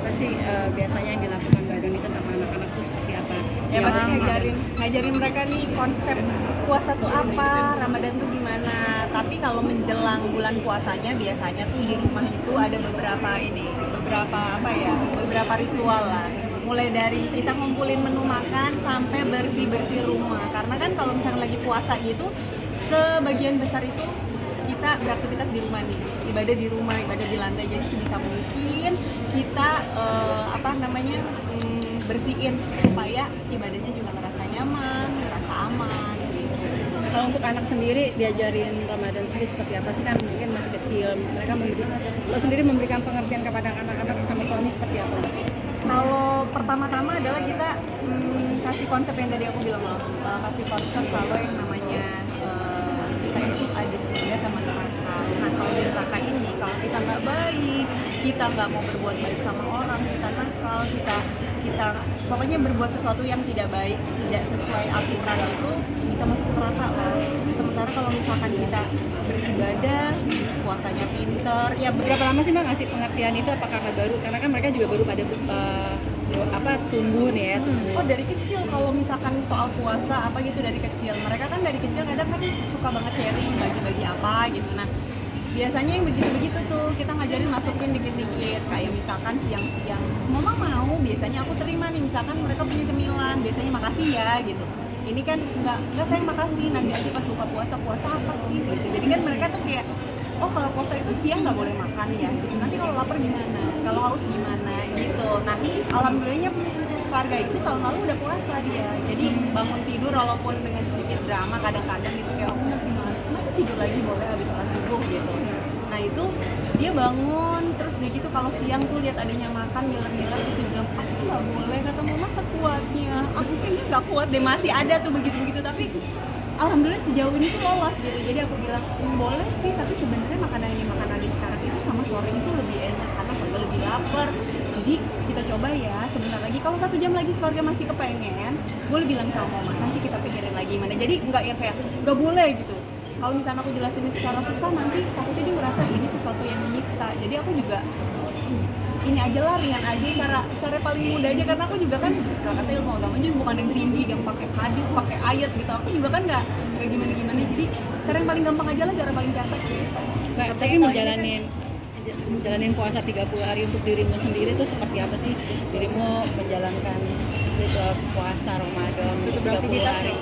apa sih biasanya yang dilakukan Mbak Don itu sama anak-anak itu seperti apa? Ya pasti ngajarin mereka nih konsep puasa tuh apa, Ramadan tuh gimana. Tapi kalau menjelang bulan puasanya biasanya tuh di rumah itu ada beberapa ritual lah. Mulai dari kita ngumpulin menu makan sampai bersih-bersih rumah. Karena kan kalau misalnya lagi puasa gitu, sebagian besar itu kita beraktivitas di rumah nih, ibadah di rumah, ibadah di lantai. Jadi sebisa mungkin kita bersihin supaya ibadahnya juga ngerasa nyaman, ngerasa aman gitu. Kalau untuk anak sendiri diajarin Ramadan sendiri seperti apa sih, kan mungkin masih kecil, mereka lo sendiri memberikan pengertian kepada anak-anak sama suami seperti apa? Kalau pertama-tama adalah kita kasih konsep yang tadi aku bilang loh, kasih konsep selalu yang namanya kita itu ada surga sama neraka. Nah kalau di neraka ini, kalau kita nggak baik, kita nggak mau berbuat baik sama orang, kita nakal, kita pokoknya berbuat sesuatu yang tidak baik, tidak sesuai aturan itu bisa masuk neraka lah. Sementara kalau misalkan kita beribadah, puasanya pinter, ya Berapa lama sih Mbak ngasih pengertian itu? Apa karena baru? Karena kan mereka juga baru pada tumbuh nih ya, tumbuh. Oh dari kecil kalau misalkan soal puasa apa gitu dari kecil, mereka kan dari kecil kadang kan suka banget sharing bagi-bagi apa gitu. Nah biasanya yang begitu-begitu tuh kita ngajarin masukin dikit-dikit, kayak misalkan siang-siang mama mau, biasanya aku terima nih, misalkan mereka punya cemilan, biasanya makasih ya gitu. Ini kan enggak sayang makasih, nanti aja pas buka puasa apa sih gitu. Jadi kan mereka tuh kayak oh kalau puasa itu siang nggak boleh makan ya gitu. Nanti kalau lapar gimana, kalau haus gimana gitu. Nah alhamdulillahnya keluarga itu tahun lalu udah puasa dia, jadi bangun tidur walaupun dengan sedikit drama kadang-kadang gitu, kayak aku masih malas, kenapa tidur lagi boleh habis sholat subuh gitu. Nah itu dia bangun, terus dia gitu kalau siang tuh lihat adanya makan miler-miler, terus dia bilang aku nggak boleh, kata mama sekuatnya, aku kayaknya nggak kuat deh, masih ada tuh begitu-begitu. Tapi alhamdulillah sejauh ini tuh lolos gitu. Jadi aku bilang boleh sih, tapi sebenarnya makanan yang makan adik sekarang itu sama sore itu lebih enak karena keluarga lebih lapar. Jadi kita coba ya sebentar lagi, kalau 1 jam lagi keluarga masih kepengen, boleh bilang sama mama, nanti kita pikirin lagi gimana. Jadi nggak yang kayak nggak boleh gitu. Kalau misalnya aku jelasin ini secara susah, nanti takutnya dia merasa ini sesuatu yang menyiksa. Jadi aku juga ini aja lah, ringan aja, cara paling mudah aja, karena aku juga kan istilah kata ilmu agama juga bukan yang tinggi, yang pakai hadis, pakai ayat gitu. Aku juga kan nggak gimana-gimana, jadi cara yang paling gampang aja lah, cara paling cepat gitu. Mbak, tapi menjalanin puasa 30 hari untuk dirimu sendiri itu seperti apa sih? Dirimu menjalankan ritual puasa Ramadan untuk 30 hari.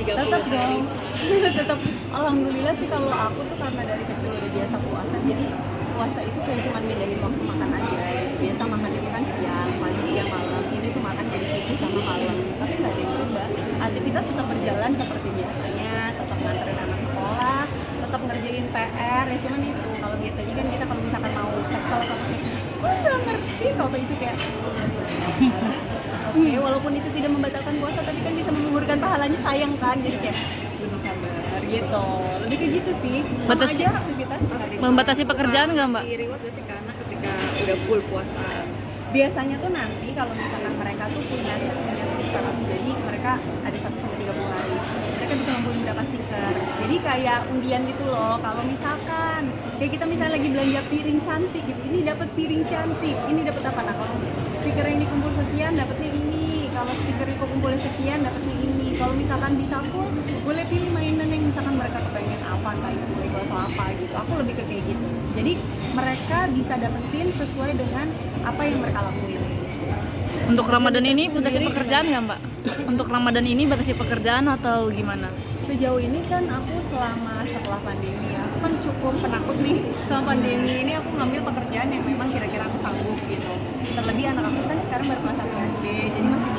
30 Tetap hari. dong. Tetap alhamdulillah sih kalau aku tuh karena dari kecil udah biasa puasa, jadi puasa itu kayak cuma bedain waktu makan aja. Biasa makan itu kan siang, pagi, siang, malam. Ini tuh makan jadi subuh sama malam. Tapi nggak ada yang berubah. Aktivitas tetap berjalan seperti biasanya, tetap nganterin anak sekolah, tetap ngerjain PR. Ya cuman itu kalau biasanya kan kita kalau misalkan mau kesel atau kayak, oh nggak ngerti kalau itu kayak oke, walaupun itu tidak membatalkan puasa, tapi kan bisa mengumpulkan pahalanya, sayang kan, jadi kayak lebih sabar gitu, lebih kayak gitu sih. Sama aja aktivitas Membatasi pekerjaan nggak Mbak? Kasih reward gak sih karena ketika udah full puasa? biasanya tuh nanti kalau misalkan mereka tuh punya stiker, jadi mereka ada 1 sampai 30 hari, mereka bisa ngumpulin berapa stiker, jadi kayak undian gitu loh. Kalau misalkan kayak kita misalnya lagi belanja piring cantik gitu, ini dapat piring cantik, ini dapat apa, nah kalau stiker yang dikumpul sekian dapatnya ini, kalau stiker yang kumpulnya sekian dapatnya ini. Kalau misalkan bisa full, boleh pilih mainan yang misalkan mereka kepengen apa, entah itu Lego atau apa gitu. Aku lebih ke kayak gitu, jadi mereka bisa dapetin sesuai dengan apa yang mereka lakuin. Untuk Ramadan ini batasi pekerjaan nggak Mbak? Untuk Ramadan ini batasi pekerjaan atau gimana? Sejauh ini kan aku setelah pandemi ya, aku kan cukup penakut nih sama pandemi ini. Aku ngambil pekerjaan yang memang kira-kira aku sanggup gitu. Terlebih anak aku kan sekarang baru kelas 1 SD, jadi masih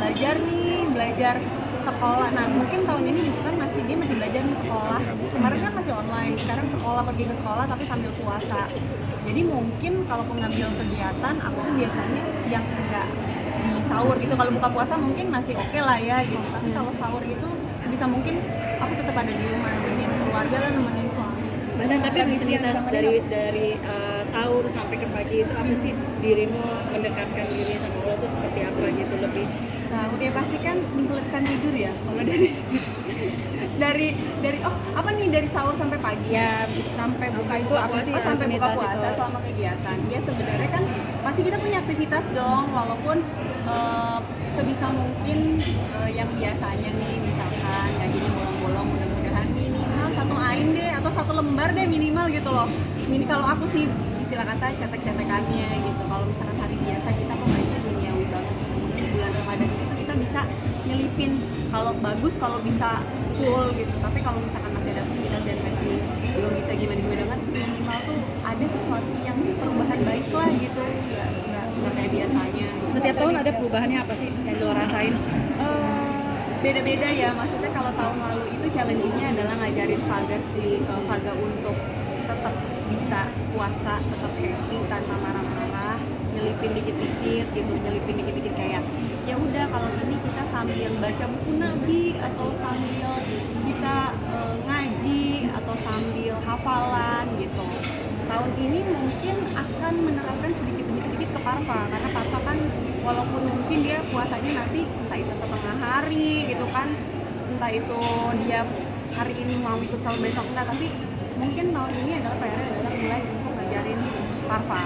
belajar sekolah. Nah mungkin tahun ini juga kan dia masih belajar nih sekolah. Kemarin kan masih online, sekarang sekolah, pergi ke sekolah tapi sambil puasa. Jadi mungkin kalau pengambil kegiatan aku tuh biasanya yang enggak di sahur gitu. Kalau buka puasa mungkin masih oke lah ya gitu. Tapi kalau sahur itu sebisa mungkin aku tetap ada di rumah, nemenin keluarga lah, nemenin suami. Benar, tapi rutinitas dari sahur sampai ke pagi itu apa sih, dirimu mendekatkan diri sama Allah itu seperti apa gitu? Lebih Sahur ya pasti kan menselipkan tidur ya. Kalau dari apa nih, dari sahur sampai pagi ya sampai buka itu apa sih sampai buka rutinitas puasa itu? selama kegiatan. Dia sebenarnya kan pasti kita punya aktivitas dong, walaupun sebisa mungkin yang biasanya nih misalkan gajinya bolong-bolong, mudah-mudahan minimal 1 ain deh atau 1 lembar deh minimal gitu loh. Kalau aku sih istilah kata cetek-cetekannya gitu. Kalau misalkan hari biasa kita kok gajinya duniawi banget, kemudian bulan Ramadan itu kita bisa nyelipin, kalau bagus kalau bisa full gitu. Tapi kalau misalkan masih ada aktivitas dan masih belum bisa gimana-gimana kan, minimal tuh ada sesuatu yang perubahan baik lah gitu, nggak kayak biasanya. Setiap tahun ada perubahannya apa sih yang lo rasain? Beda-beda ya, maksudnya kalau tahun lalu itu challenging-nya adalah ngajarin Vaga untuk tetap bisa puasa, tetap happy tanpa marah-marah, nyelipin dikit-dikit gitu, kayak ya udah kalau ini kita sambil baca buku Nabi atau sambil kita ngaji atau sambil hafalan gitu. Tahun ini mungkin akan menerapkan sedikit demi sedikit ke Parva, karena Parva kan walaupun mungkin dia puasanya nanti entah itu setengah hari gitu kan, entah itu dia hari ini mau ikut sahur besok enggak, tapi mungkin tahun ini adalah PR adalah mulai untuk ngajarin Parva.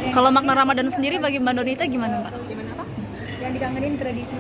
Kalau makna Ramadan sendiri bagi Mbak Donita gimana Mbak? Gimana Pak? Yang dikangenin tradisi